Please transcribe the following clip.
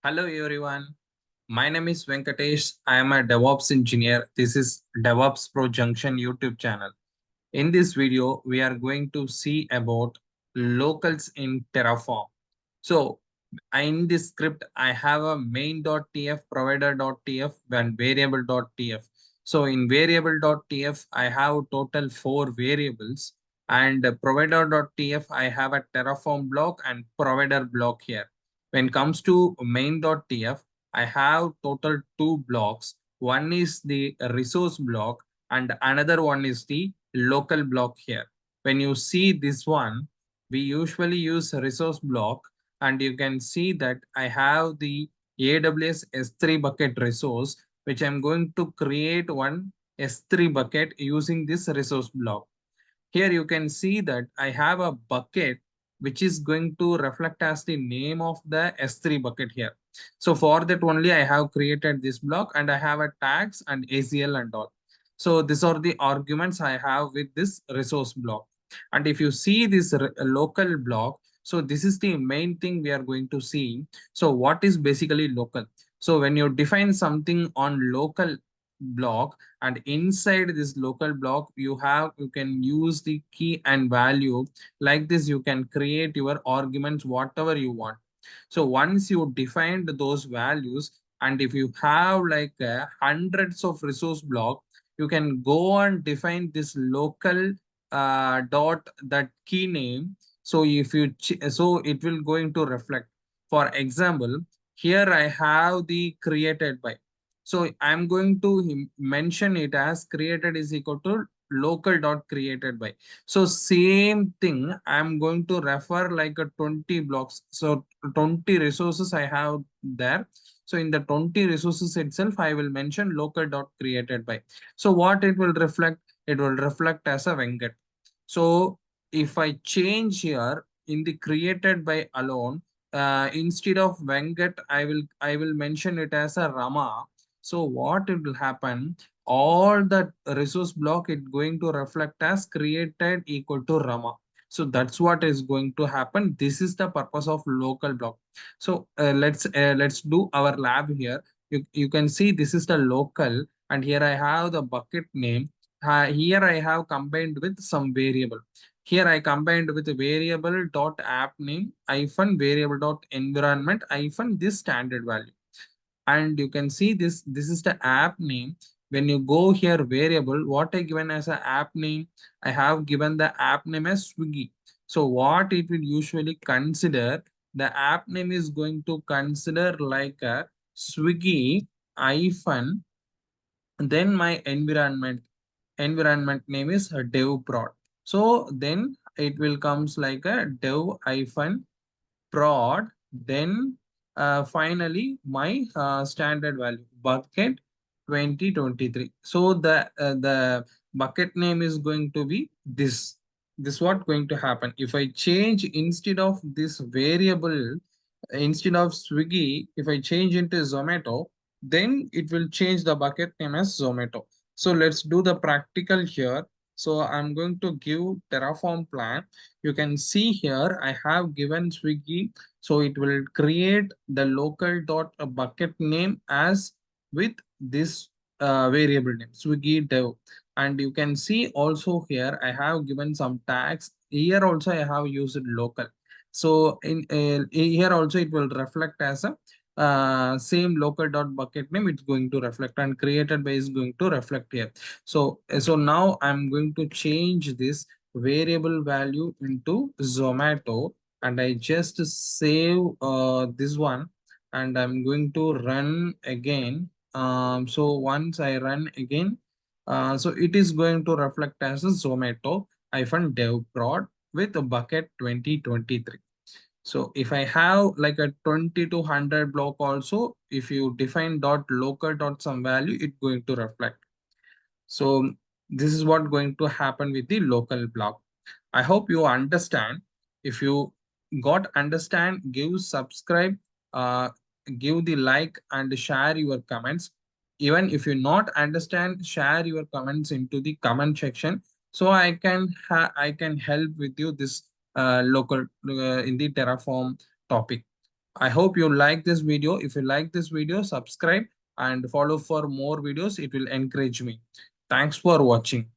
Hello everyone. My name is Venkatesh. I am a DevOps engineer. This is DevOps Pro Junction YouTube channel. In this video, we are going to see about locals in Terraform. So in this script, I have a main.tf, provider.tf, and variable.tf. So in variable.tf, I have total 4 variables, and provider.tf, I have a Terraform block and provider block here. When it comes to main.tf, I have total 2 blocks. One is the resource block, and another one is the local block here. When you see this one, we usually use resource block, and you can see that I have the AWS S3 bucket resource, which I'm going to create one S3 bucket using this resource block. Here you can see that I have a bucket which is going to reflect as the name of the S3 bucket here. So for that only I have created this block, and I have a tags and ACL and all. So these are the arguments I have with this resource block. And if you see this local block, so this is the main thing we are going to see. So what is basically local? So when you define something on local block, and inside this local block you can use the key and value. Like this you can create your arguments whatever you want. So once you defined those values, and if you have like hundreds of resource block, you can go and define this local dot that key name. So if you so it will going to reflect. For example, here I have the created by. So I'm going to mention it as created is equal to local dot created by. So same thing, I'm going to refer like a 20 blocks. So 20 resources I have there. So in the 20 resources itself, I will mention local dot created by. So what it will reflect? It will reflect as a Venkat. So if I change here in the created by alone, instead of Venkat, I will mention it as a Rama. So what it will happen? All the resource block it going to reflect as created equal to Rama. So that's what is going to happen. This is the purpose of local block. So let's do our lab here. You can see this is the local, and here I have the bucket name. Here I have combined with some variable. Here I combined with variable dot app name hyphen variable dot environment hyphen this standard value. And you can see this is the app name. When you go here variable, what I given as an app name, I have given the app name as Swiggy. So what it will usually consider, the app name is going to consider like a Swiggy hyphen, then my environment name is dev prod. So then it will comes like a dev hyphen prod, then finally my standard value bucket 2023. So the bucket name is going to be this what going to happen if I change instead of this variable, instead of Swiggy, if I change into Zomato, then it will change the bucket name as Zomato. So let's do the practical here. So I'm going to give Terraform plan. You can see here I have given Swiggy, so it will create the local dot a bucket name as with this variable name Swiggy dev. And you can see also here I have given some tags. Here also I have used local. So in here also it will reflect as a same local dot bucket name. It's going to reflect, and created by is going to reflect here. So now I'm going to change this variable value into Zomato, and I just save this one, and I'm going to run again. So once I run again, so it is going to reflect as a Zomato hyphen dev prod with a bucket 2023. So if I have like a 20 to 100 block also, if you define dot local dot some value, it's going to reflect. So this is what going to happen with the local block. I hope you understand. If you got understand, give subscribe, uh, give the like and share your comments. Even if you not understand, share your comments into the comment section, so I can help with you this local in the Terraform topic. I hope you like this video. If you like this video, subscribe and follow for more videos. It will encourage me. Thanks for watching.